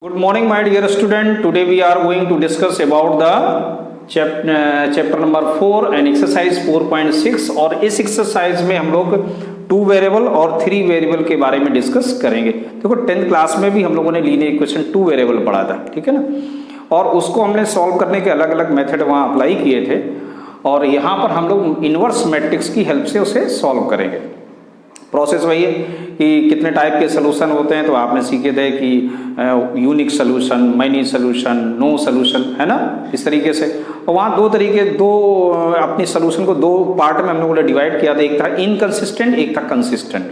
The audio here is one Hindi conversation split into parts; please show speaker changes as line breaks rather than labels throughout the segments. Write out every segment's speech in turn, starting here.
Good morning, my dear student. Today we are going to discuss about the chapter number 4 and exercise 4.6 और इस एक्सरसाइज में हम लोग 2 वेरिएबल और 3 वेरिएबल के बारे में डिस्कस करेंगे। देखो 10th क्लास में भी हम लोगों ने लीनियर इक्वेशन 2 वेरिएबल पढ़ा था, ठीक है ना, और उसको हमने सॉल्व करने के अलग अलग मेथड वहाँ अप्लाई किए थे और यहाँ पर हम लोग इनवर्स मैट्रिक्स की हेल्प से उसे सॉल्व करेंगे। प्रोसेस वही है कि कितने टाइप के सोल्यूशन होते हैं, तो आपने सीखे थे कि unique solution, many solution, no solution, है ना, इस तरीके से। और वहाँ दो अपनी सोल्यूशन को 2 पार्ट में हम लोगों ने डिवाइड किया था, एक था इनकंसिस्टेंट, एक था कंसिस्टेंट।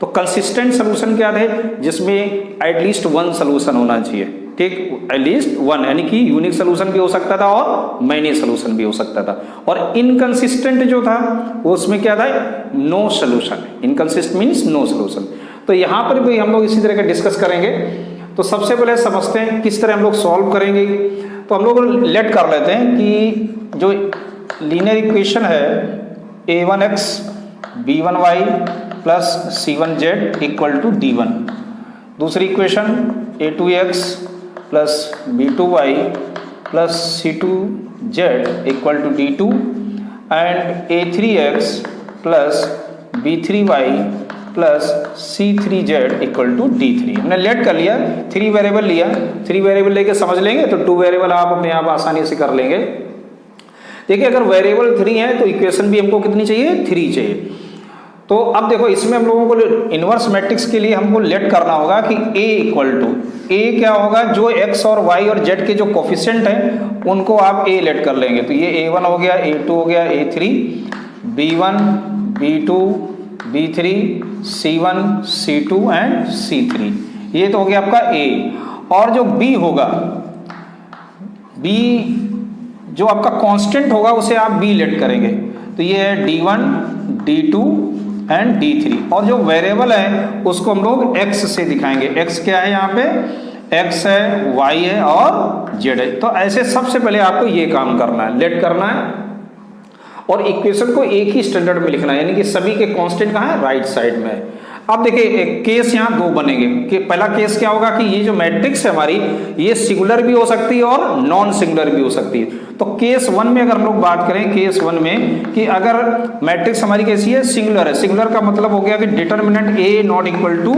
तो कंसिस्टेंट सोल्यूशन क्या थे, जिसमें एटलीस्ट 1 सोल्यूशन होना चाहिए, ठीक, एटलीस्ट 1, यानी कि यूनिक सोल्यूशन भी हो सकता था और मैनी सोल्यूशन भी हो सकता था। और इनकंसिस्टेंट जो था वो उसमें क्या था, no solution. Inconsistent means no solution. तो यहाँ पर भी हम लोग इसी तरह का डिस्कस करेंगे। तो सबसे पहले समझते हैं किस तरह हम लोग सॉल्व करेंगे। तो हम लोग लेट कर लेते हैं कि जो लीनियर इक्वेशन है a1x b1y plus c1z equal to d1, दूसरी equation a2x plus b2y plus c2z equal to d2 and a3x plus b3y plus c3z equal to d3। हमने लेट कर लिया, 3 वेरिएबल लिया, 3 वेरिएबल लेके समझ लेंगे तो 2 वेरिएबल आप अपने आप आसानी से कर लेंगे। देखिए अगर वेरिएबल 3 है तो इक्वेशन भी हमको कितनी चाहिए, 3 चाहिए। तो अब देखो इसमें हम लोगों को इनवर्स मैट्रिक्स के लिए हमको लेट करना होगा कि a इक्वल टू a क्या होगा, जो x और y और z के जो कोफिशिएंट हैं उनको आप a लेट कर लेंगे। तो ये a1 हो गया, a2 हो गया, a3, b1, b2, b3, c1, c2 and c3, ये तो हो गया आपका a। और जो b होगा, b जो आपका कांस्टेंट होगा उसे आप b लेट करेंगे। तो ये है d1, d2 एंड d3। और जो वेरिएबल है उसको हम लोग x से दिखाएंगे। x क्या है, यहाँ पे x है, y है और z है। तो ऐसे सबसे पहले आपको ये काम करना है, लेट करना है और इक्वेशन को एक ही स्टैंडर्ड में लिखना है, यानी कि सभी के कांस्टेंट कहाँ है, राइट साइड में है। अब देखिए एक केस यहाँ 2 बनेंगे कि पहला केस क्या होगा कि ये जो मैट्रिक्स है हमारी, ये सिंगुलर भी हो सकती है और नॉन सिंगुलर भी हो सकती है। तो केस 1 में अगर हम लोग बात करें, केस 1 में कि अगर मैट्रिक्स हमारी कैसी है, सिंगुलर है। सिंगुलर का मतलब हो गया कि determinant a not equal to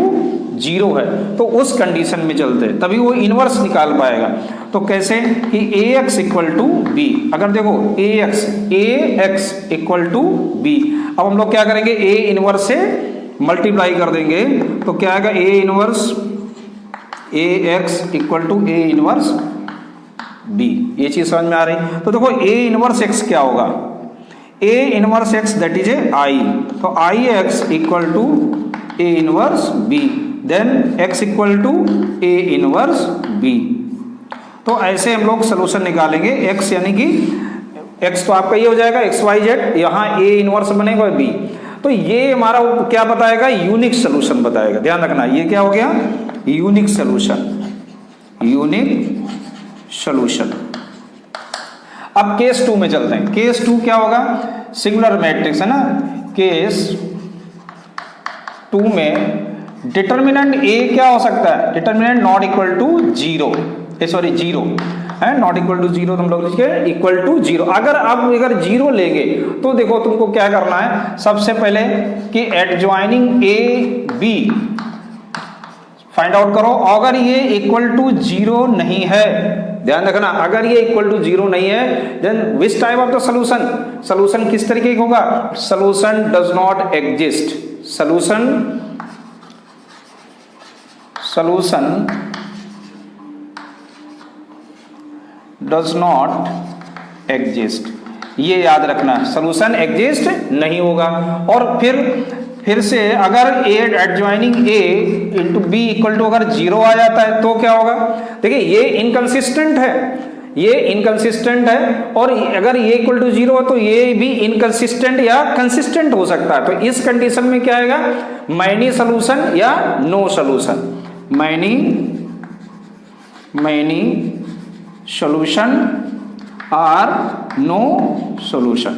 0 है, तो उस कंडीशन में चलते हैं तभी वो इनवर्स निकाल पाएगा। तो कैसे कि ax इक्वल टू b। अगर देखो ax इक्वल टू b, अब हम लोग क्या करेंगे, a इनवर्स से मल्टीप्लाई कर देंगे तो क्या आएगा, a inverse ax equal to a inverse b। ये चीज समझ में आ रही। तो देखो a इनवर्स x क्या होगा, a inverse x that is i। तो ix equal to a inverse b, then x equal to a inverse b। तो ऐसे हम लोग सोल्यूशन निकालेंगे। x यानी कि x तो आपका ये हो जाएगा x y z, यहाँ a इनवर्स बनेगा b। तो ये हमारा क्या बताएगा, यूनिक सोल्यूशन बताएगा। ध्यान रखना ये क्या हो गया, यूनिक सोल्यूशन, यूनिक सोल्यूशन। अब केस 2 में चलते हैं। केस 2 क्या होगा, सिंगुलर मैट्रिक्स है ना। केस 2 में डिटर्मिनेंट a क्या हो सकता है, determinant not equal to 0, sorry 0 है, नॉट इक्वल टू 0 तुम लोग लिखे इक्वल टू 0। अगर 0 लेंगे तो देखो तुमको क्या करना है, सबसे पहले कि adjoining a b find out करो। अगर ये इक्वल टू 0 नहीं है, ध्यान रखना, अगर ये इक्वल टू 0 नहीं है then which type of the solution, solution किस तरीके का होगा, solution does not exist, solution does not exist. ये याद रखना, सोल्यूशन एग्जिस्ट नहीं होगा। और फिर से अगर adjoining a into B equal to अगर 0 आ जाता है तो क्या होगा, देखिए ये इनकंसिस्टेंट है, ये इनकंसिस्टेंट है, और अगर ये इक्वल टू 0 हो तो ये भी इनकंसिस्टेंट या कंसिस्टेंट हो सकता है। तो इस कंडीशन में क्या आएगा, मैनी सोल्यूशन या नो सोल्यूशन, मैनी सोल्यूशन और नो सोल्यूशन।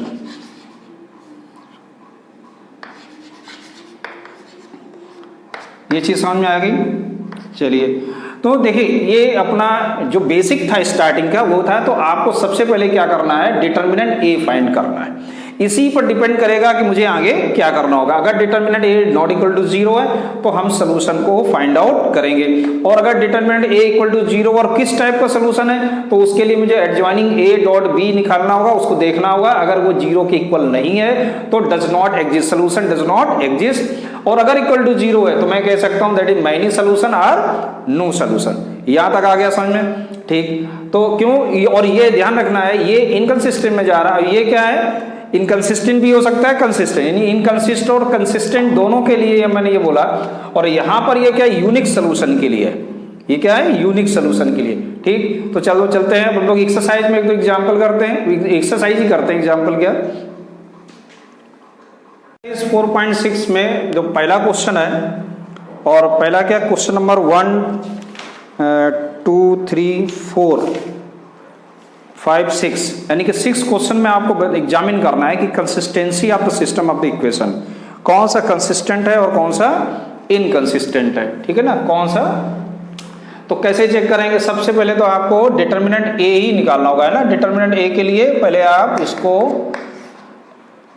ये चीज समझ में आ गई। चलिए तो देखिए ये अपना जो बेसिक था स्टार्टिंग का वो था, तो आपको सबसे पहले क्या करना है, डिटर्मिनेंट ए फाइंड करना है। इसी पर डिपेंड करेगा कि मुझे आगे क्या करना होगा। अगर determinant A not equal to 0 है तो हम सोल्यूशन को फाइंड आउट करेंगे, और अगर डिटर्मिनेंट ए इक्वल टू 0 और किस टाइप का सोल्यूशन है तो उसके लिए मुझे एडजॉइनिंग ए डॉट बी निकालना होगा, उसको देखना होगा। अगर वो 0 के इक्वल नहीं है तो does not exist, solution does not exist. और अगर इक्वल टू 0 है तो मैं कह सकता हूं दैट इज मैनी सोल्यूशन और नो सोल्यूशन। यहां तक आ गया समझ में? ठीक, तो क्यों, और ये ध्यान रखना है ये इनकंसिस्टेंट में जा रहा है। ये क्या है, इनकंसिस्टेंट भी हो सकता है, कंसिस्टेंट, यानी इनकंसिस्टेंट और कंसिस्टेंट दोनों के लिए मैंने ये बोला। और यहां पर ये क्या, यूनिक सोल्यूशन के लिए, ये क्या है, यूनिक सोल्यूशन के लिए। ठीक, तो चलो चलते हैं हम लोग एक्सरसाइज में एक तो एग्जांपल करते हैं, एक्सरसाइज ही करते हैं, एग्जांपल क्या। 4.6 में जो पहला क्वेश्चन है, और पहला क्या, क्वेश्चन नंबर 1 2 3 4 5 6, यानी कि 6 क्वेश्चन में आपको एग्जामिन करना है कि consistency of the system of the equation, कौन सा कंसिस्टेंट है और कौन सा इनकंसिस्टेंट है। ठीक है ना, कौन सा। तो कैसे चेक करेंगे, सबसे पहले तो आपको डिटर्मिनेंट ए ही निकालना होगा, है ना। डिटर्मिनेंट ए के लिए पहले आप इसको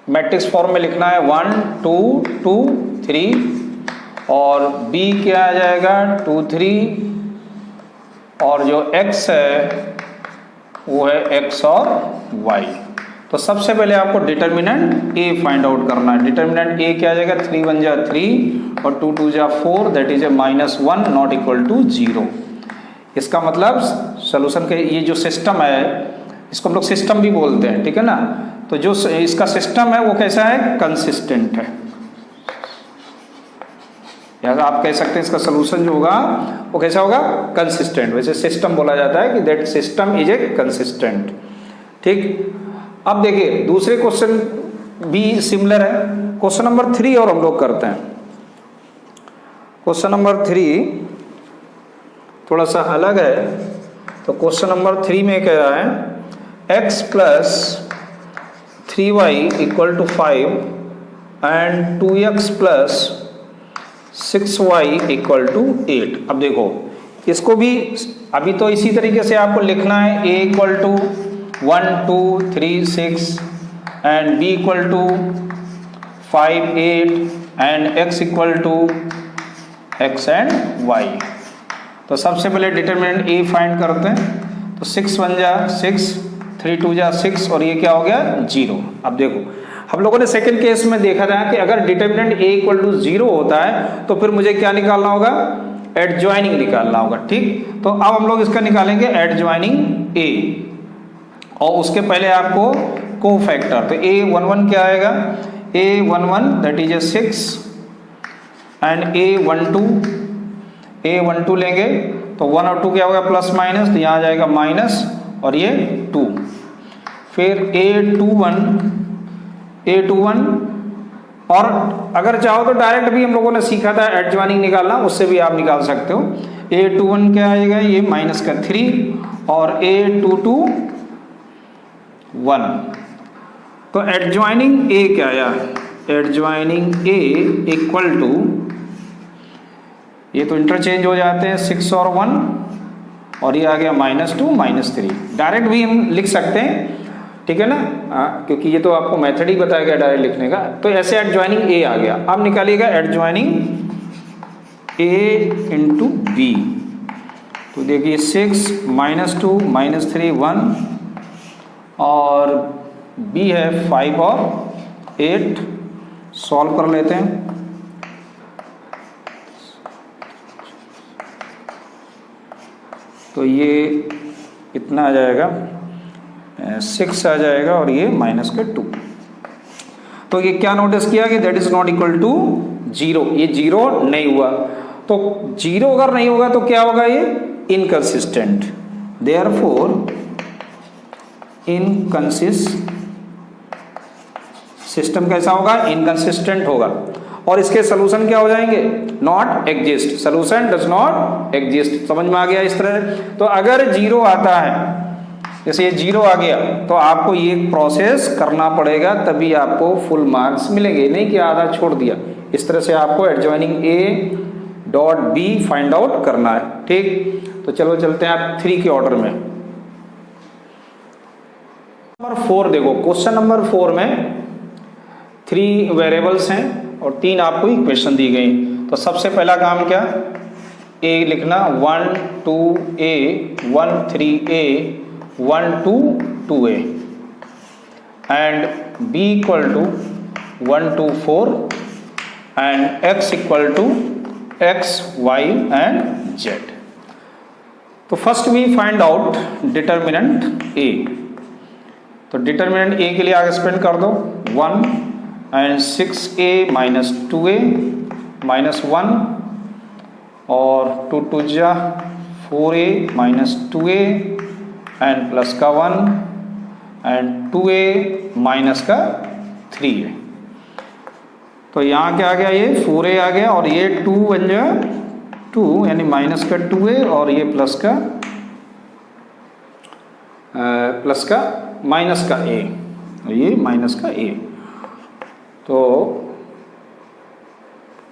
मैट्रिक्स फॉर्म में लिखना है, 1 2 2 3, और बी क्या आ जाएगा 2 3, और जो x है वो है x और y। तो सबसे पहले आपको डिटर्मिनेंट a फाइंड आउट करना है। डिटर्मिनेंट a क्या आ जाएगा, 3 1 जा 3 और 2 2 जा 4, that is A -1 not equal to 0। इसका मतलब सोल्यूशन के ये जो सिस्टम है, इसको हम लोग सिस्टम भी बोलते हैं, ठीक है ना। तो जो इसका सिस्टम है वो कैसा है, कंसिस्टेंट है, या आप कह सकते हैं इसका सोल्यूशन जो होगा वो कैसा होगा, कंसिस्टेंट। वैसे सिस्टम बोला जाता है कि that system is a consistent. ठीक, अब देखिए दूसरे क्वेश्चन भी सिमिलर है, क्वेश्चन नंबर 3 और हम लोग करते हैं। क्वेश्चन नंबर 3 थोड़ा सा अलग है। तो क्वेश्चन नंबर 3 में कह रहा है x plus 3y equal to 5 and 2x plus 6y equal to 8। अब देखो इसको भी अभी तो इसी तरीके से आपको लिखना है, a equal to 1 2 3 6 and b equal to 5 8 and x equal to x and y। तो सबसे पहले डिटरमिनेंट a फाइंड करते हैं। तो 6 1 जा 6, 3 2 जा 6, और ये क्या हो गया 0। अब देखो हम लोगों ने सेकंड केस में देखा था कि अगर डिटरमिनेंट a इक्वल टू 0 होता है तो फिर मुझे क्या निकालना होगा, एडजॉइनिंग निकालना होगा। ठीक, तो अब हम लोग इसका निकालेंगे एडजॉइनिंग a, और उसके पहले आपको कोफैक्टर। तो a11 क्या आएगा, a11 that is A 6 and a12 लेंगे तो 1 और 2 क्या होगा, प्लस माइनस, तो यहाँ आ जाएगा माइनस और ये 2। फिर a21, और अगर चाहो तो डायरेक्ट भी हम लोगों ने सीखा था एडजॉइनिंग निकालना, उससे भी आप निकाल सकते हो। a21 क्या आएगा, ये माइनस का 3, और a22 1। तो एडजॉइनिंग a क्या आया, एडजॉइनिंग a इक्वल टू, ये तो इंटरचेंज हो जाते हैं 6 और 1, और ये आ गया -2 -3। डायरेक्ट भी हम लिख सकते हैं, ठीक है ना, क्योंकि ये तो आपको मेथड ही बताया गया डायरेक्ट लिखने का। तो ऐसे एडजॉइनिंग a आ गया। अब निकालिएगा एडजॉइनिंग a इंटू बी। तो देखिए 6 -2 -3 1, और b है 5 और 8। सॉल्व कर लेते हैं। तो ये इतना आ जाएगा 6 आ जाएगा, और ये -2। तो ये क्या नोटिस किया कि that is not equal to 0, ये 0 नहीं हुआ। तो 0 अगर नहीं होगा तो क्या होगा, ये इनकंसिस्टेंट। देयरफॉर सिस्टम कैसा होगा, इनकंसिस्टेंट होगा। और इसके सोल्यूशन क्या हो जाएंगे, not exist, solution does not exist. समझ में आ गया इस तरह। तो अगर 0 आता है, जैसे ये 0 आ गया, तो आपको ये प्रोसेस करना पड़ेगा, तभी आपको फुल मार्क्स मिलेंगे, नहीं कि आधा छोड़ दिया। इस तरह से आपको adjoining a dot B find out करना है। ठीक, तो चलो चलते हैं आप 3 के ऑर्डर में। नंबर 4 देखो, क्वेश्चन नंबर 4 में 3 वेरिएबल्स हैं और 3 आपको इक्वेशन दी गई। तो सबसे पहला काम क्या, ए लिखना 1 2 a 1 3 a 1 2 2 a and b equal to 1 2 4 and x equal to x y and z। तो first we find out determinant a। तो डिटर्मिनेंट a के लिए आगे स्पेंड कर दो 1 and 6a minus 2a minus 1 और 2 2 जा 4a minus 2a and plus का 1 एंड 2a माइनस का 3a। तो यहाँ क्या आ गया, ये 4a आ गया और ये 2 बन जाए 2 यानी माइनस का 2a और ये प्लस का माइनस का a, ये माइनस का a। तो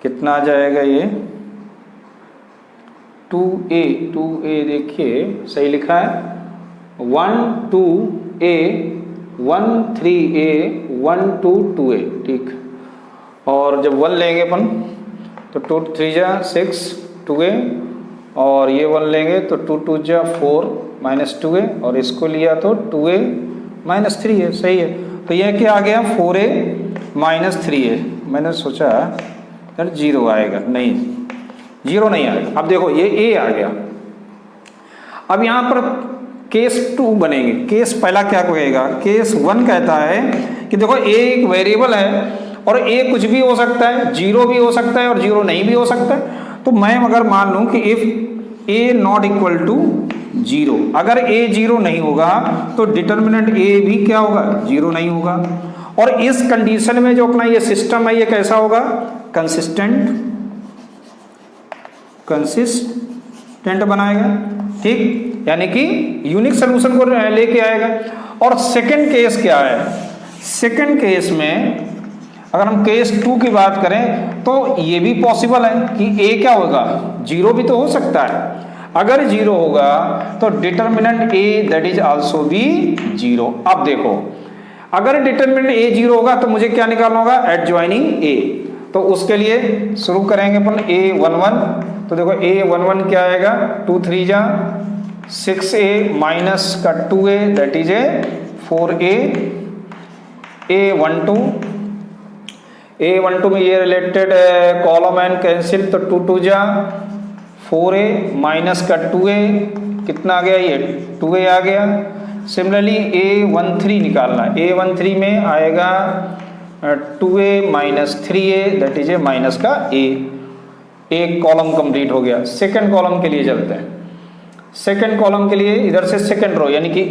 कितना आ जाएगा ये 2a देखिए सही लिखा है 1 2a 1 3a 1 2 2a। ठीक, और जब 1 लेंगे अपन तो 2 3 जा 6 2a और ये 1 लेंगे तो 2 2 जा 4 माइनस 2a और इसको लिया तो 2a माइनस 3a। सही है, तो ये क्या आ गया 4a माइनस 3a। मैंने सोचा यार 0 आएगा, नहीं 0 नहीं आएगा। अब देखो ये a आ गया। अब यहाँ पर केस 2 बनेंगे। केस पहला क्या कहेगा, केस 1 कहता है कि देखो a एक वेरिएबल है और a कुछ भी हो सकता है, 0 भी हो सकता है और 0 नहीं भी हो सकता है। तो मैं अगर मान लूं कि if a not equal to 0, अगर a 0 नहीं होगा तो डिटर्मिनेंट a भी क्या होगा 0 नहीं होगा। और इस कंडीशन में जो अपना ये सिस्टम है ये कैसा होगा, कंसिस्टेंट बनाएगा। ठीक, यानी कि यूनिक सोल्यूशन को लेके आएगा। और सेकंड केस क्या है, सेकंड केस में अगर हम केस 2 की बात करें तो ये भी पॉसिबल है कि a क्या होगा 0 भी तो हो सकता है। अगर 0 होगा तो डिटर्मिनेंट a दैट इज आल्सो भी 0। अब देखो अगर डिटर्मिनेंट a 0 होगा तो मुझे क्या निकालना होगा, एडजॉइनिंग a। तो उसके लिए शुरू करेंगे अपन a 1 1। तो देखो a 1 1 क्या आएगा 2 3 जा 6a माइनस का 2a that is 4a a 1 2 a12 में ये रिलेटेड कॉलम एंड कैंसिल तो 2 2 जा 4a माइनस का 2a कितना आ गया, ये 2a आ गया। सिमिलरली a13 निकालना, a13 में आएगा 2a minus 3a that is minus का a। एक कॉलम कंप्लीट हो गया। सेकंड कॉलम के लिए चलते हैं। सेकंड कॉलम के लिए इधर से सेकंड रो यानी कि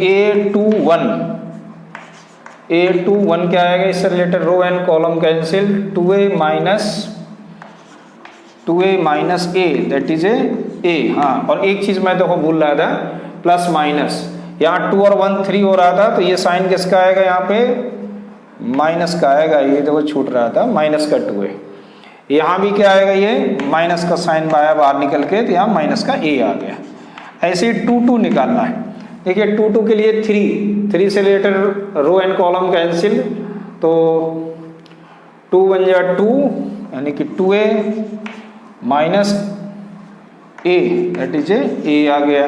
a21 क्या आएगा, इससे related row and column cancel 2a minus a that is a। हाँ, और एक चीज मैं देखो भूल रहा था, प्लस माइनस यहाँ 2 और 1 3 हो रहा था तो ये साइन किसका आएगा, यहाँ पे माइनस का आएगा। ये देखो छूट रहा था, माइनस का 2a। यहाँ भी क्या आएगा, ये माइनस का साइन आया बाहर निकल के तो यहाँ माइनस का a आ गया। ऐसे ही 2 2 निकालना है। देखिए 2 2 के लिए 3 से related row and column cancel तो 2 1 जा 2 यानी कि 2a minus a that is a आ गया।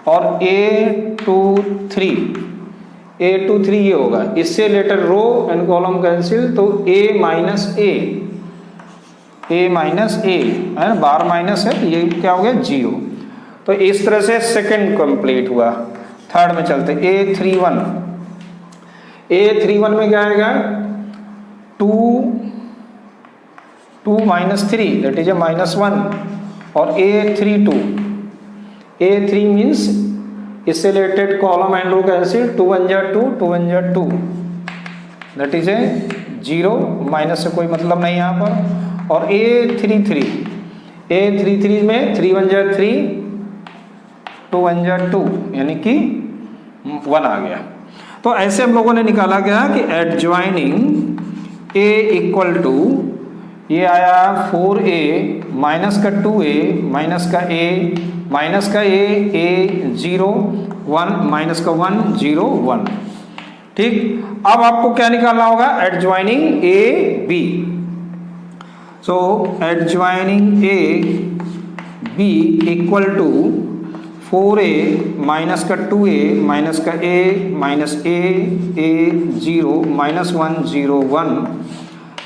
और a23 ये होगा, इससे related row and column cancel तो a माइनस a है ना, बार माइनस है तो ये क्या हो गया 0। तो इस तरह से सेकंड कंप्लीट हुआ। थर्ड में चलते a31 में क्या आएगा 2 माइनस 3 दैट इज माइनस 1 और a3 मीन्स इससे related column and row cancel 2 1 जा 2 दैट इज 0, माइनस से कोई मतलब नहीं यहाँ पर। और a33 में 3 1 जा 3 2 1 जा 2 यानी कि 1 आ गया। तो ऐसे हम लोगों ने निकाला गया कि एडजॉइनिंग a इक्वल टू ये आया 4a माइनस का 2a माइनस का a माइनस का a 0 1 माइनस का 1 0 1। ठीक, अब आपको क्या निकालना होगा? Adjoining a b। So adjoining a b equal to 4a minus का 2a माइनस का a minus a 0 minus 1 0 1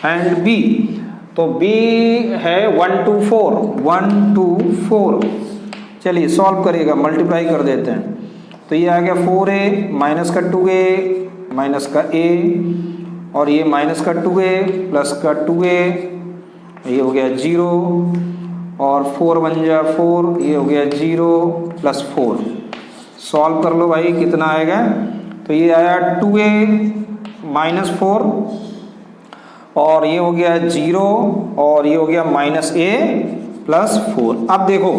and b। तो b है 1 2 4 1 2 4। चलिए सॉल्व करिएगा, मल्टीप्लाई कर देते हैं। तो ये आ गया 4a माइनस का 2a माइनस का a और ये माइनस का 2a प्लस का 2a, ये हो गया 0 और 4 बन जा 4, ये हो गया 0 प्लस 4। सॉल्व कर लो भाई, कितना आएगा? तो ये आया 2a माइनस 4 और ये हो गया 0 और ये हो गया माइनस a प्लस 4। अब देखो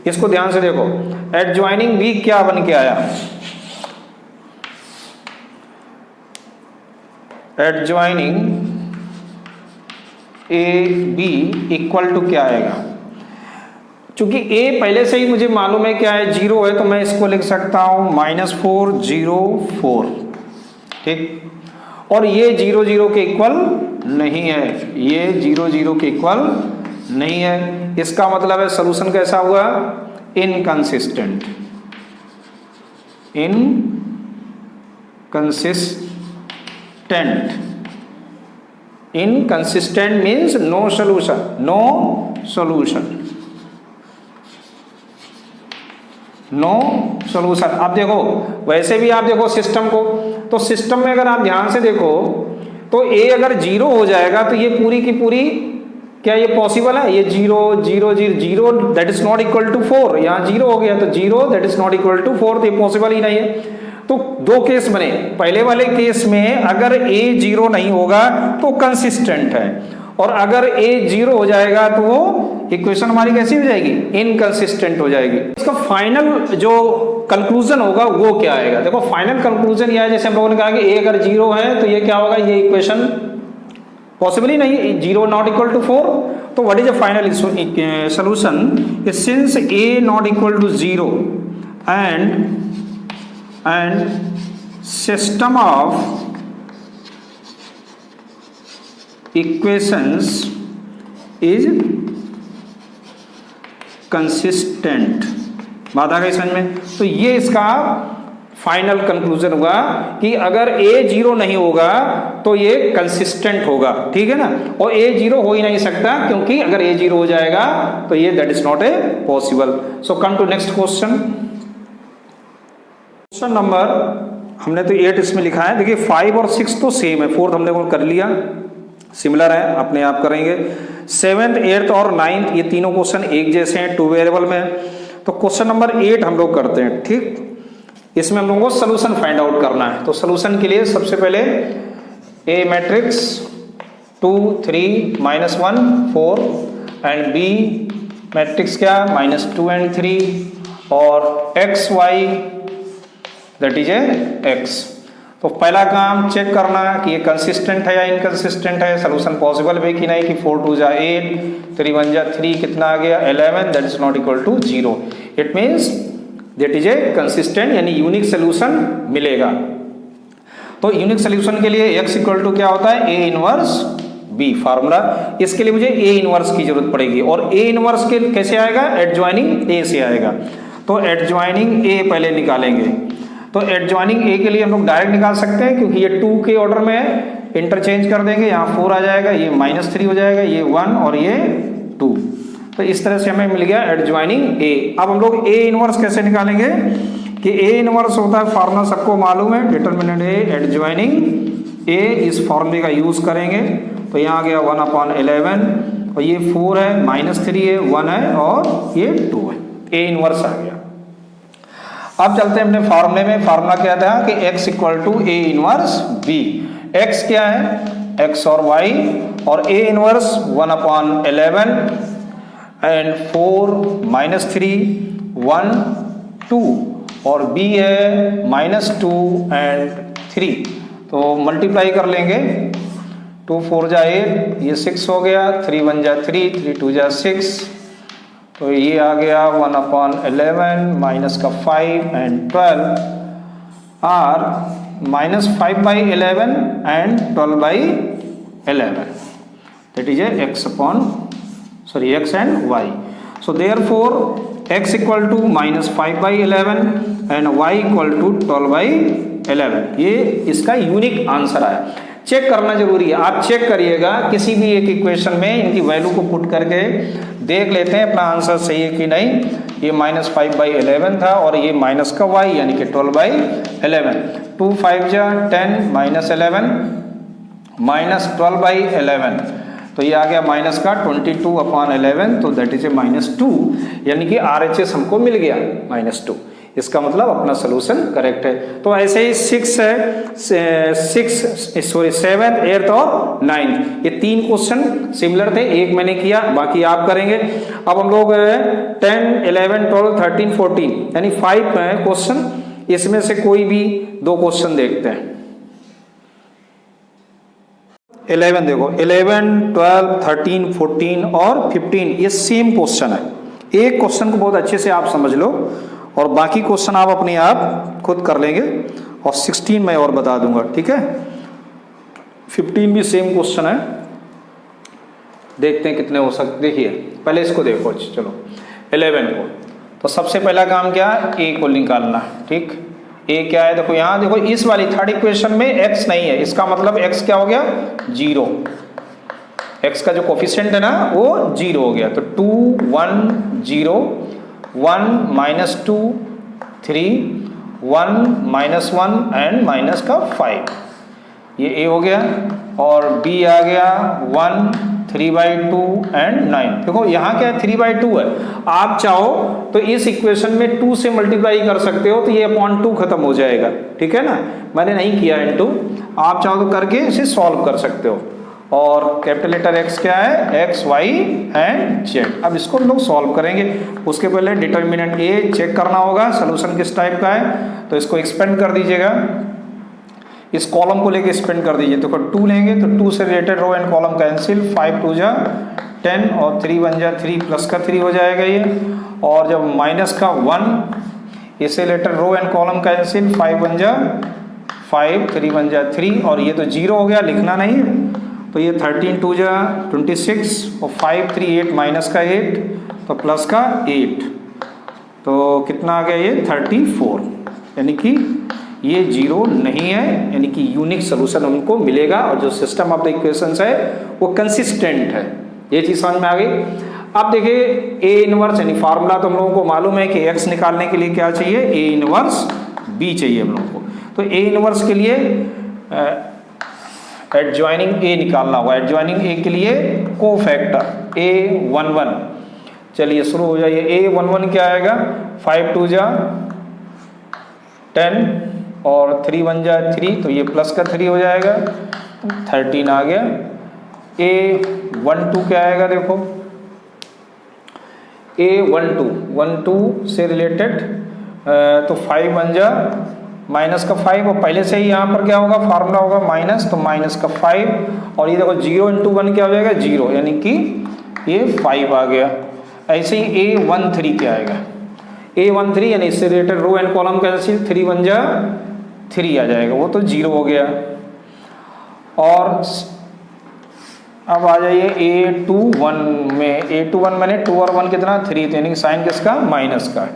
इसको ध्यान से देखो, एडज्वाइनिंग b क्या बन के आया? Adjoining A B equal to क्या आएगा? चूंकि a पहले से ही मुझे मालूम है क्या है, 0 है, तो मैं इसको लिख सकता हूं -4 0 4। ठीक, और ये 0 0 के इक्वल नहीं है, ये 0 0 के इक्वल नहीं है। इसका मतलब है सॉल्यूशन कैसा हुआ? Inconsistent. Inconsistent means no solution, no solution, no solution. अब देखो वैसे भी आप देखो सिस्टम को, तो सिस्टम में अगर आप ध्यान से देखो तो a अगर 0 हो जाएगा तो ये पूरी की पूरी, क्या ये पॉसिबल है? ये 0 0 0 0 that is not equal to 4, यहाँ 0 हो गया तो 0 that is not equal to 4, तो ये पॉसिबल ही नहीं है। तो दो केस बने, पहले वाले केस में अगर a 0 नहीं होगा तो कंसिस्टेंट है, और अगर a 0 हो जाएगा तो वो इक्वेशन हमारी कैसी हो जाएगी? इनकंसिस्टेंट हो जाएगी। इसका फाइनल जो कंक्लूजन होगा वो क्या आएगा? देखो फाइनल कंक्लूजन यह है, जैसे हम लोगों ने कहा कि a अगर 0 है तो ये क्या होगा? ये इक्वेशन पॉसिबल ही नहीं है, 0 नॉट इक्वल टू 4। तो what is the final solution? Since a not equal to 0 and system of equations is consistent। बात आ गई समझ में? तो ये इसका फाइनल कंक्लूजन हुआ कि अगर a 0 नहीं होगा तो ये कंसिस्टेंट होगा। ठीक है ना? और a 0 हो ही नहीं सकता, क्योंकि अगर a 0 हो जाएगा तो ये that is not a possible. So come to next question. Question number, हमने तो 8 इसमें लिखा है। देखिए 5 और 6 तो सेम है, 4th हमने वो कर लिया, सिमिलर है, अपने आप करेंगे। 7th 8th और 9th ये तीनों क्वेश्चन एक जैसे हैं, 2 वेरिएबल में। तो क्वेश्चन नंबर 8 हम लोग करते हैं। ठीक, इसमें हम लोगों को सोल्यूशन फाइंड आउट करना है। तो सोल्यूशन के लिए सबसे पहले A matrix 2 3 -1 4 and B matrix क्या? -2 and 3 और X Y that is X. तो पहला काम चेक करना कि ये कंसिस्टेंट है या इनकंसिस्टेंट है, सोल्यूशन पॉसिबल है कि नहीं, कि 4 2 जा 8 3 1 जा 3, कितना आ गया? 11, that is not equal to 0। It means that is a consistent, यानी यूनिक सोल्यूशन मिलेगा। तो यूनिक सोल्यूशन के लिए x इक्वल टू क्या होता है? a inverse b formula. इसके लिए मुझे a इनवर्स की जरूरत पड़ेगी, और a इनवर्स के कैसे आएगा? एडज्वाइनिंग a से आएगा। तो एडज्वाइनिंग a पहले निकालेंगे। तो एडज्वाइनिंग a के लिए हम लोग डायरेक्ट निकाल सकते हैं, क्योंकि ये 2 के ऑर्डर में है, इंटरचेंज कर देंगे, यहाँ 4 आ जाएगा, ये -3 हो जाएगा, ये 1 और ये 2। तो इस तरह से हमें मिल गया एडज्वाइनिंग a। अब हम लोग a इनवर्स कैसे निकालेंगे? कि a इनवर्स होता है, फार्मूला सबको मालूम है, डिटरमिनेंट a एडज्वाइनिंग a, इस फार्मूले का यूज करेंगे। तो यहाँ आ गया 1/11 और ये 4 है, -3 है, 1 है और ये 2 है, a इनवर्स आ गया। अब चलते हैं अपने फार्मूले में। फार्मूला क्या था कि x equal to a inverse b। x क्या है? x और y, और a इनवर्स 1/11 एंड 4 -3 1 2 और b है -2 and 3। तो मल्टीप्लाई कर लेंगे, 2 4 जा 8, ये 6 हो गया, 3 1 जा 3, 3 2 जा 6, तो ये आ गया 1/11 माइनस का 5 and 12 are minus 5/11 and 12/11, that is a x and y. So therefore x equal to minus 5/11 and y equal to 12/11, ये इसका यूनिक आंसर आया। चेक करना जरूरी है, आप चेक करिएगा किसी भी एक इक्वेशन में इनकी वैल्यू को पुट करके देख लेते हैं अपना आंसर सही है कि नहीं। ये माइनस 5/11 था और ये माइनस का y यानी कि 12/11, 2 5 जा 10 माइनस 11 माइनस 12/11, तो ये आ गया माइनस का 22/11, तो दैट इज ए -2, यानी कि RHS हमको मिल गया -2। इसका मतलब अपना सोल्यूशन करेक्ट है। तो ऐसे ही 7, 8 और 9 ये 3 क्वेश्चन सिमिलर थे, एक मैंने किया बाकी आप करेंगे। अब हम लोग 10, 11, 12, 13, 14 यानी 5 क्वेश्चन, इसमें से कोई भी 2 क्वेश्चन देखते हैं। 11 देखो, 11, 12, 13, 14 और 15 ये सेम क्वेश्चन है। एक क्वेश्चन को बहुत अच्छे से आप समझ लो और बाकी क्वेश्चन आप अपने आप खुद कर लेंगे, और 16 मैं और बता दूंगा, ठीक है। 15 भी सेम क्वेश्चन है, देखते हैं कितने हो सकते। देखिए पहले इसको देखो, चलो 11 को, तो सबसे पहला काम क्या है, a को निकालना, ठीक। a क्या है, देखो यहाँ देखो इस वाली थर्ड इक्वेशन में x नहीं है, इसका मतलब x क्या हो गया 0, x का जो कोफिशिएंट है ना वो 0 हो गया। तो 2 1 0 1 -2 3 1 -1 एंड माइनस का 5, ये a हो गया। और b आ गया 1 3/2 एंड 9। देखो यहाँ क्या है 3/2 है, आप चाहो तो इस इक्वेशन में 2 से मल्टीप्लाई कर सकते हो, तो ये अपॉन 2 खत्म हो जाएगा, ठीक है ना। मैंने नहीं किया इनटू, आप चाहो तो करके इसे सॉल्व कर सकते हो। और कैपिटल लेटर x क्या है, x y एंड z। अब इसको हम लोग सॉल्व करेंगे, उसके पहले डिटर्मिनेंट a चेक करना होगा सोल्यूशन किस टाइप का है, तो इसको एक्सपेंड कर दीजिएगा, इस कॉलम को लेके एक्सपेंड कर दीजिए। तो 2 लेंगे तो 2 से related row and column cancel, 5 2 जा 10 और 3 1 जा 3 प्लस का 3 हो जाएगा ये। और जब माइनस का 1, इससे related row and column cancel, 5 1 जा 5 3 1 जा 3, और ये तो 0 हो गया, लिखना नहीं है। तो ये 13 2 जा 26 और 5 3 8 माइनस का 8 तो प्लस का 8, तो कितना आ गया ये 34, यानी कि ये 0 नहीं है, यानी कि यूनिक सोल्यूशन हमको मिलेगा और जो सिस्टम ऑफ द इक्वेशंस है वो कंसिस्टेंट है। ये चीज़ समझ में आ गई। अब देखिए ए इनवर्स यानी फार्मूला तो हम लोगों को मालूम है कि x निकालने के लिए क्या चाहिए, ए इनवर्स b चाहिए हम लोगों को। तो ए इनवर्स के लिए एडजॉइनिंग ए निकालना होगा। एडजॉइनिंग ए के लिए कोफैक्टर A11, चलिए शुरू हो जाइए। A11 क्या आएगा, 5 2 जा 10 और 3 1 जा 3, तो ये प्लस का 3 हो जाएगा, 13 आ गया। A12 क्या आएगा, देखो A12 से रिलेटेड तो 5 1 जा माइनस का 5, और पहले से ही यहाँ पर क्या होगा फार्मूला होगा माइनस, तो माइनस का 5, और ये देखो 0 × 1 क्या हो जाएगा 0, यानी कि ये 5 आ गया। ऐसे ही A13 क्या आएगा, A13 यानी इससे related row and column cancel, 3 1 जा 3 आ जाएगा, वो तो 0 हो गया। और अब आ जाइए A21 में, A21 मैंने 2 और 1 कितना 3, तो यानी साइन किसका माइनस का,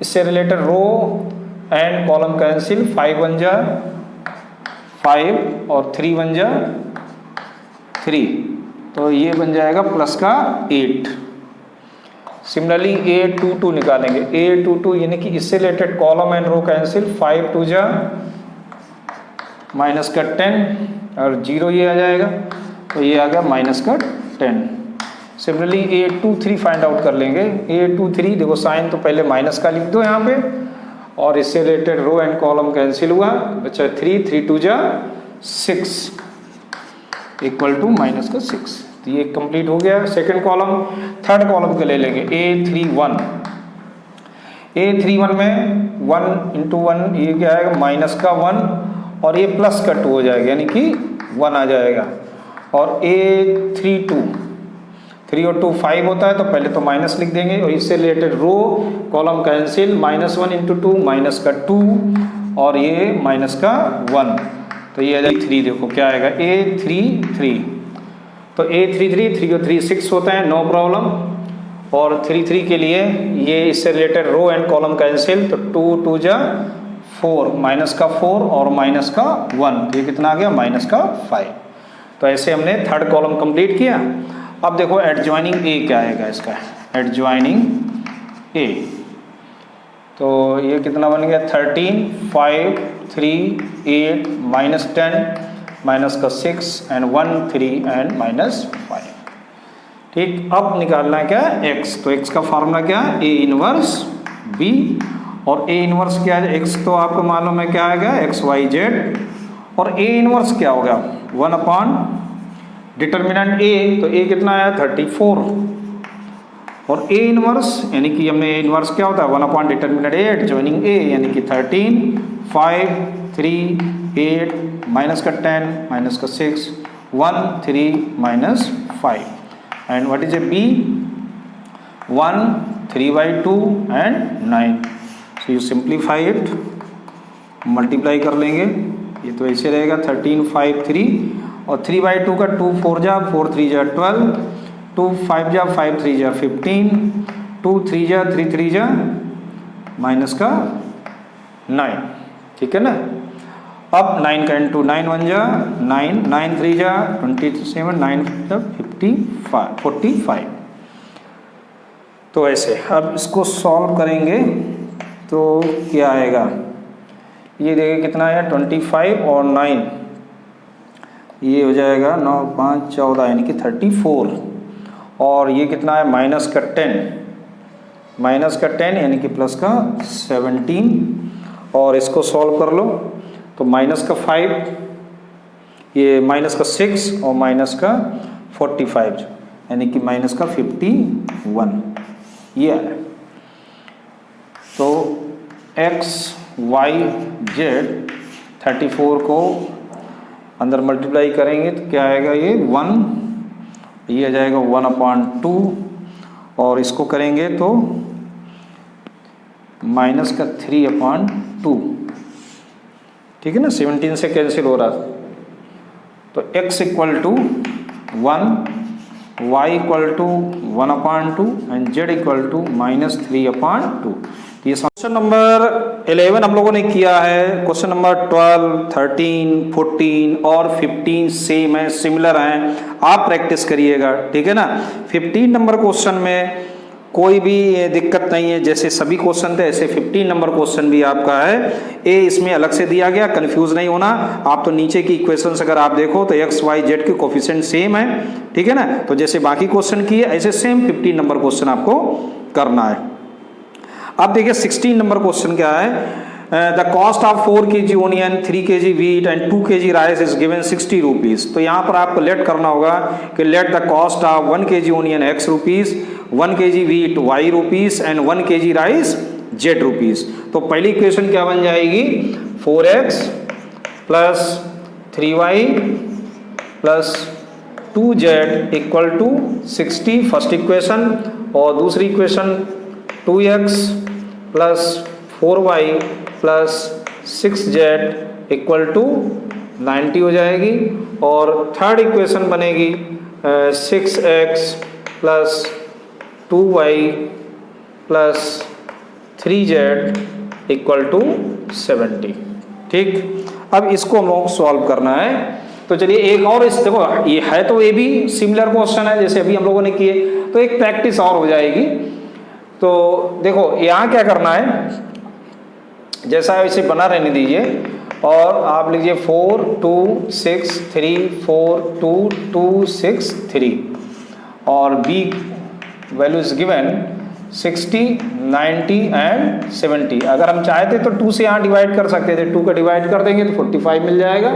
इससे related row and column cancel, 5 1 जा 5 और 3 1 जा 3, तो ये बन जाएगा प्लस का 8। सिमिलरली A22 निकालेंगे, A22 यानी कि इससे related column and row cancel, 5 2 जा माइनस का 10 और 0 ये आ जाएगा, तो ये आ गया माइनस का 10। सिमिलरली A23 फाइंड आउट कर लेंगे। A23 देखो साइन तो पहले माइनस का लिख दो यहाँ पे, और इससे related row and column cancel हुआ, बचा 3 3 2 जा 6 इक्वल टू माइनस का 6, तो ये कंप्लीट हो गया सेकंड कॉलम। थर्ड कॉलम के ले लेंगे A31। A31 में 1 × 1 ये क्या आएगा माइनस का 1, और ये प्लस का 2 हो जाएगा, यानी कि 1 आ जाएगा। और A3 2, 3 और 2 5 होता है, तो पहले तो माइनस लिख देंगे और इससे related row column cancel, -1 × 2 minus का 2 और ये माइनस का 1, तो ये आ जाएगा 3। देखो क्या आएगा A3 3, तो A3 3, 3 और 3 6 होता है, नो प्रॉब्लम। और 3 3 के लिए ये इससे related row and column cancel, तो 2 2 जा 4, माइनस का 4 और माइनस का 1, तो ये कितना आ गया माइनस का 5। तो ऐसे हमने थर्ड कॉलम कंप्लीट किया। अब देखो एडजॉइनिंग ए क्या आएगा इसका, एडजॉइनिंग ए, तो ये कितना बन गया 13 5 3 8 -10 माइनस का 6 एंड 1 3 एंड -5। ठीक, अब निकालना है क्या x, तो x का फार्मूला क्या है A इनवर्स B, और A इनवर्स क्या है x तो आपको मालूम है क्या आएगा XYZ, और A इनवर्स क्या होगा 1 अपॉन डिटर्मिनेंट A, तो A कितना आया 34, और A इनवर्स यानी कि हमने A इनवर्स क्या होता है 1 upon determinant A adjoining A, यानी कि 13 5 3 8 माइनस का 10 माइनस का 6 1 3 -5, and what is a B 1 3/2 and 9, so you simplify it, multiply कर लेंगे, ये तो ऐसे रहेगा 13 5 3 और 3/2 का 2 4 जा 4 3 जा 12, 2 5 जा 5 3 जा 15, 2 3 जा 3 3 जा माइनस का 9, ठीक है ना। अब 9 का इंटू 9 1 जा 9, 9 3 जा 27, 9 45। तो ऐसे अब इसको सॉल्व करेंगे तो क्या आएगा, ये देखिए कितना आया 25 और 9, ये हो जाएगा 9 5 14 यानी कि 34, और ये कितना है माइनस का 10 यानी कि प्लस का 17, और इसको सॉल्व कर लो तो माइनस का 5, ये माइनस का 6 और माइनस का 45 यानी कि माइनस का 51, ये आया। तो x y z 34 को अंदर मल्टीप्लाई करेंगे तो क्या आएगा ये 1, ये आ जाएगा 1/2, और इसको करेंगे तो माइनस का 3/2, ठीक है ना, 17 से कैंसिल हो रहा, तो x equal to 1, y equal to 1/2 and z equal to -3/2। ये क्वेश्चन नंबर 11 हम लोगों ने किया है। क्वेश्चन नंबर 12, 13, 14 और 15 सेम है, सिमिलर हैं, आप प्रैक्टिस करिएगा, ठीक है ना। 15 नंबर क्वेश्चन में कोई भी दिक्कत नहीं है, जैसे सभी क्वेश्चन थे ऐसे 15 नंबर क्वेश्चन भी आपका है। ए इसमें अलग से दिया गया, कंफ्यूज नहीं होना आप, तो नीचे की इक्वेशंस अगर आप देखो तो x y z के कोफिशिएंट सेम है, ठीक है ना। तो जैसे बाकी क्वेश्चन किए ऐसे सेम 15 नंबर क्वेश्चन आपको करना है। अब देखिए 16 नंबर क्वेश्चन क्या है, the cost of 4 kg onion, 3 kg wheat and 2 kg rice is given 60 rupees. तो यहाँ पर आपको लेट करना होगा कि let the cost of 1 kg onion x rupees, 1 kg wheat y rupees and 1 kg rice z rupees. तो पहली इक्वेशन क्या बन जाएगी 4x plus 3y plus 2z equal to 60, first equation, और दूसरी equation 2x plus 4y plus 6z equal to 90 हो जाएगी, और थर्ड इक्वेशन बनेगी 6x plus 2y plus 3z equal to 70। ठीक, अब इसको हम लोग सॉल्व करना है। तो चलिए एक और इस देखो, ये है तो ये भी सिमिलर क्वेश्चन है जैसे अभी हम लोगों ने किए, तो एक प्रैक्टिस और हो जाएगी। तो देखो यहाँ क्या करना है, जैसा वैसे बना रहने दीजिए, और आप लीजिए 4 2 6 3 4 2 2 6 3, और b value is given 60 90 and 70। अगर हम चाहते तो 2 से यहाँ डिवाइड कर सकते थे, 2 का डिवाइड कर देंगे तो 45 मिल जाएगा,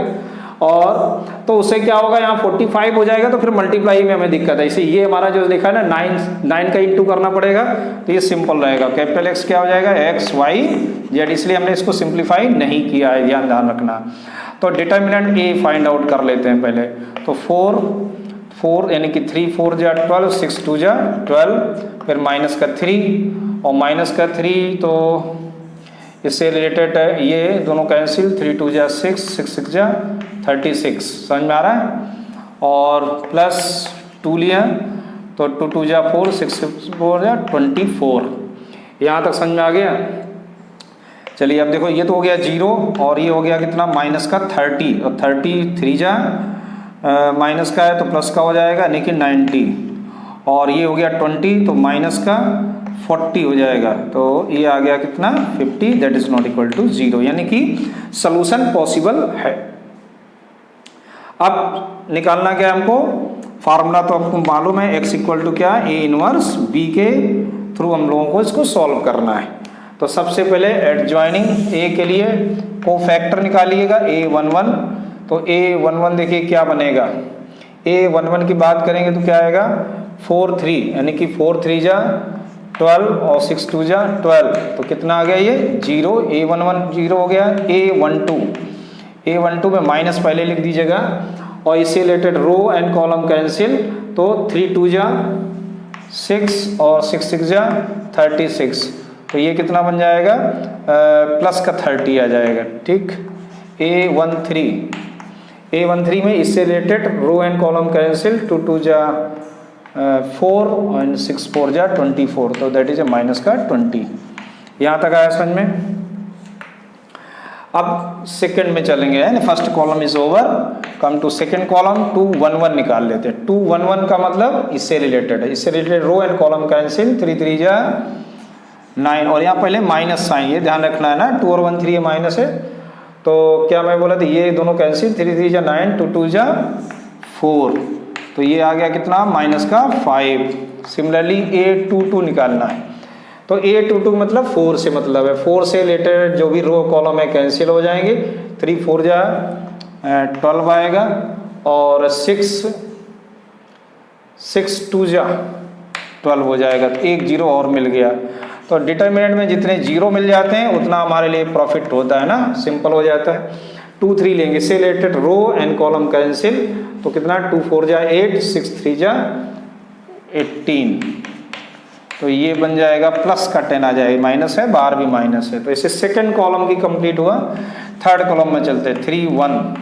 और तो उससे क्या होगा, यहाँ 45 हो जाएगा, तो फिर मल्टीप्लाई में हमें दिक्कत है, इसे ये हमारा जो लिखा है ना 9 का इंटू करना पड़ेगा, तो ये सिंपल रहेगा। कैपिटल एक्स क्या हो जाएगा, एक्स वाई जेड, इसलिए हमने इसको सिंप्लीफाई नहीं किया है, ध्यान रखना। तो डिटर्मिनेंट ए फाइंड आउट कर लेते हैं पहले। तो 4 यानी कि 3 4 जा 12, 6 2 जा 12, फिर माइनस का 3 और माइनस का 3, तो इससे रिलेटेड है ये दोनों कैंसिल, 3 2 जा 6, 6 6 जा 36, समझ में आ रहा है। और प्लस 2 लिया तो 2 2 जा 4, 6 6 4 जा 24, यहाँ तक समझ में आ गया। चलिए अब देखो, ये तो हो गया 0 और ये हो गया कितना, माइनस का 30, और 33 जा माइनस का है तो प्लस का हो जाएगा यानी कि 90, और ये हो गया 20 तो माइनस का 40 हो जाएगा, तो ये आ गया कितना 50, that is not equal to 0, यानी कि सॉल्यूशन पॉसिबल है। अब निकालना क्या है हमको, फार्मूला तो आपको मालूम है, x इक्वल टू क्या, a इनवर्स b के थ्रू हम लोगों को इसको सॉल्व करना है। तो सबसे पहले एडजॉइनिंग a के लिए कोफैक्टर निकालिएगा a11, तो a11 देखिए क्या बनेगा, a11 की बात करेंगे तो क्या आएगा 4 3, यानी कि 4 3 जा 12 और 6 2 जा 12, तो कितना आ गया ये 0, a11 0 हो गया। a12 में माइनस पहले लिख दीजिएगा, और इससे related row and column cancel, तो 3 2 जा 6 और 6 6 जा 36, तो ये कितना बन जाएगा प्लस का 30 आ जाएगा, ठीक। a13 में इससे related row and column cancel, 2 2 जा 4 एंड 6 4 जा 24, तो दैट इज ए माइनस का 20। यहाँ तक आया समझ में। अब सेकंड में चलेंगे, है ना, first column is over, come to second column. 2 1 1 निकाल लेते हैं। 2 1 1 का मतलब इससे रिलेटेड है, इससे related row and column cancel, 3 3 जा 9, और यहाँ पहले माइनस साइन, ये ध्यान रखना है ना, 2 और 1 3 ये माइनस है, तो क्या मैं बोला था, ये दोनों कैंसिल, 3 3 जा 9, 2 2 जा 4, तो ये आ गया कितना माइनस का 5। सिमिलरली a22 निकालना है, तो a22 मतलब 4 से मतलब है, 4 से रिलेटेड जो भी रो कॉलम है कैंसिल हो जाएंगे, 3 4 जा 12 आएगा, और 6 2 जा 12 हो जाएगा, तो एक जीरो और मिल गया। तो डिटर्मिनेंट में जितने जीरो मिल जाते हैं उतना हमारे लिए प्रॉफिट होता है ना, सिंपल हो जाता है। 2 3 लेंगे, इससे related row and column cancel, तो कितना 2 4 जा 8, 6 3 जा 18, तो ये बन जाएगा प्लस का 10 आ जाएगा, माइनस है बाहर भी माइनस है, तो इसे सेकंड कॉलम की कंप्लीट हुआ। थर्ड कॉलम में चलते हैं, 3 1,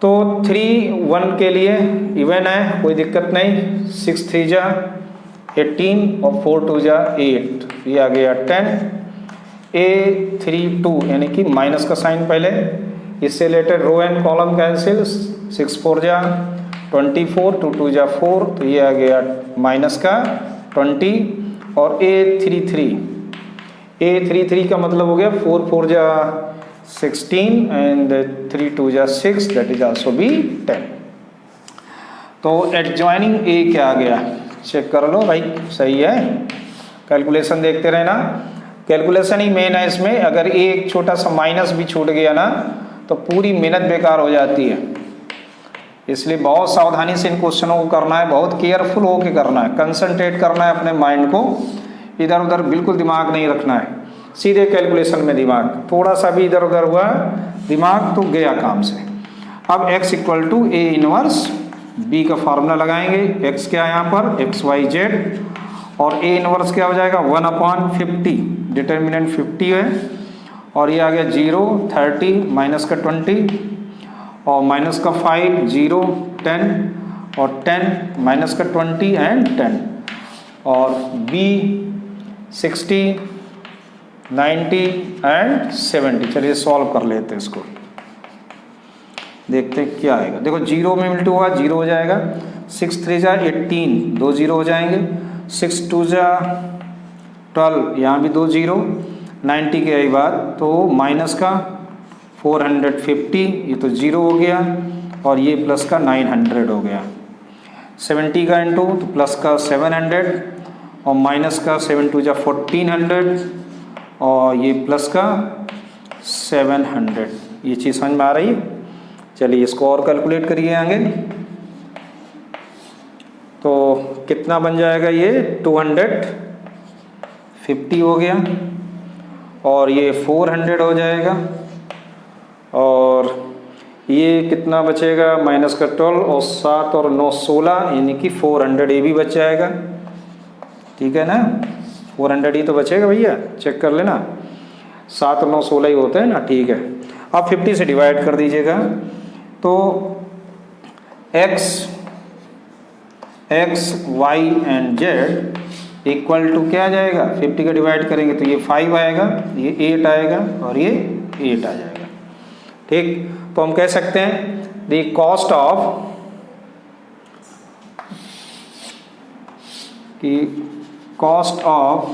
तो 3 1 के लिए इवन है, कोई दिक्कत नहीं, 6 3 जा 18 और 4 2 जा 8, ये आ गया 10। a32 यानी कि माइनस का साइन पहले, इससे related row and column cancel, 6 4 जा 24, 2 2 जा 4, तो ये आ गया माइनस का 20। और a33 का मतलब हो गया 4 4 जा 16 एंड 3 2 जा 6, दैट इज आल्सो बी 10। तो एडजॉइनिंग a क्या आ गया, चेक कर लो भाई, सही है, कैलकुलेशन देखते रहना, कैलकुलेशन ही मेन है इसमें। अगर एक छोटा सा माइनस भी छूट गया ना तो पूरी मेहनत बेकार हो जाती है, इसलिए बहुत सावधानी से इन क्वेश्चनों को करना है, बहुत केयरफुल होकर करना है, कंसंट्रेट करना है अपने माइंड को, इधर उधर बिल्कुल दिमाग नहीं रखना है, सीधे कैलकुलेशन में दिमाग, थोड़ा सा भी इधर उधर हुआ दिमाग तो गया काम से। अब x equal to a inverse b का फार्मूला लगाएंगे, x क्या है यहाँ पर x y z, और a इनवर्स क्या हो जाएगा 1/50, डिटर्मिनेंट 50 है, और ये आ गया 0 30 माइनस का 20 और माइनस का 5 0 10 और 10 माइनस का 20 एंड 10, और b 60 90 एंड 70। चलिए सॉल्व कर लेते हैं इसको, देखते हैं क्या आएगा। देखो 0 में मिलटू हुआ 0 हो जाएगा, 6 3 जा 18, 2 0 हो जाएंगे, 6 2 जा 12, यहाँ भी 2 0, 90 की आई बात, तो माइनस का 450, ये तो 0 हो गया, और ये प्लस का 900 हो गया, 70 का इंटू तो प्लस का 700 और माइनस का 7 2 जा 1400 और ये प्लस का 700, ये चीज़ समझ में आ रही है। चलिए इसको और कैलकुलेट करिए आगे। तो कितना बन जाएगा ये 250 हो गया और ये 400 हो जाएगा और ये कितना बचेगा माइनस का 12 और 7 और 9 16 यानी कि 400 ये भी बच जाएगा। ठीक है ना, 400 ही तो बचेगा भैया, चेक कर लेना। 7 और 9 16 ही होते हैं ना। ठीक है, अब 50 से डिवाइड कर दीजिएगा तो x y and z equal to क्या आ जाएगा, 50 का डिवाइड करेंगे तो ये 5 आएगा, ये 8 आएगा और ये 8 आ जाएगा। ठीक, तो हम कह सकते हैं the cost of cost of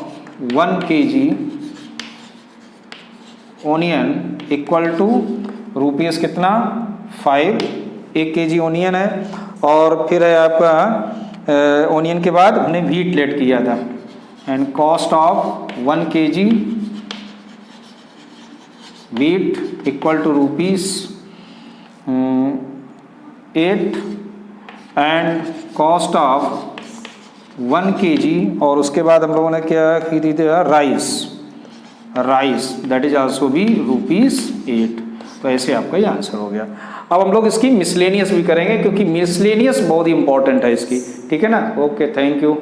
1 kg onion equal to rupees कितना 5। 1 kg ओनियन है और फिर है आपका ओनियन के बाद हमने व्हीट लेट किया था and cost of 1 kg wheat equal to rupees 8 and cost of 1 kg और उसके बाद हम लोगों ने क्या खरीदा राइस दैट इज आल्सो भी रुपीज़ 8। तो ऐसे आपका ये आंसर हो गया। अब हम लोग इसकी मिसलेनियस भी करेंगे क्योंकि मिसलेनियस बहुत ही इंपॉर्टेंट है इसकी। ठीक है ना, ओके, थैंक यू।